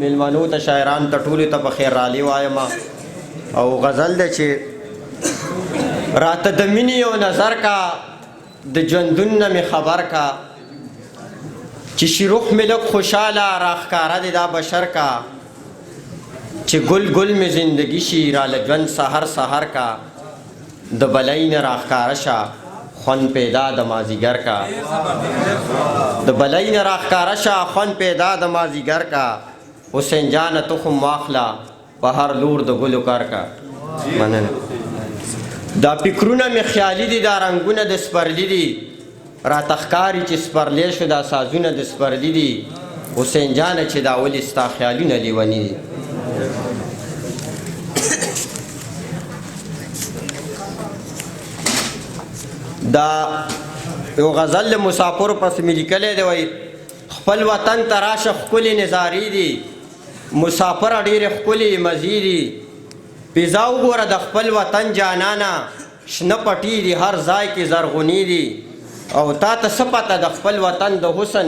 میلمنو ته شاعران ته ټولو ته په خیر رالی وایم او غزل ده چې راته د مینې یو نظر کا د ژوندون نه مې خبر کا چې شروخ مې لږ خوشحاله راښکاره دی دا بشر کا چې ګل ګل مې زندگی شي راله ژوند سحر سحر کا د بلۍ نه راښکاره شه خوند پیدا د مازیګر کا د بلۍ نه راښکاره شه خوند پیدا د مازیګر کا حسین جانه تخم واخله په هر لور د ګلو کار کا مننه دا فکرونه مې خیالي دي دا رنګونه د سپرلي دي راته ښکاري چې سپرلی شو دا سازونه د سپرلي دي حسین جانه چې دا ولې ستا خیالونه لیوني دي دا یو غزل له مسافرو پس مې لیکلی دی وایي خپل وطن ته راشه ښکلې نظارې دي مسافره ډېرې ښکلې مزې دي پیزا وګوره د خپل وطن جانانه شنه پټي دي هر ځای کې زرغونې دي او تا ته څه پته د خپل وطن د حسن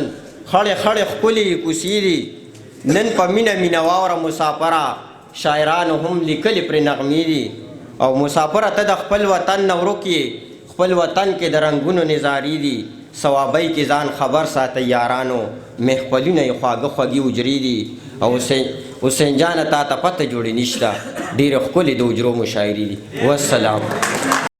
خړې خړې ښکلې کوڅې دي نن په مینه مینه واوره مسافره شاعرانو هم لیکلي پرې نغمې دي او مسافره ته د خپل وطن نه ورک یې خپل وطن کې د رنګونو نظارې دي ثوابۍ کې ځان خبر ساتئ یارانو محفلونه یې خواږه خوږې اجرې دي او حسین جانه تا ته پته جوړې نشته ډېرې ښکلې د اجرو مشاعرې دي والسلام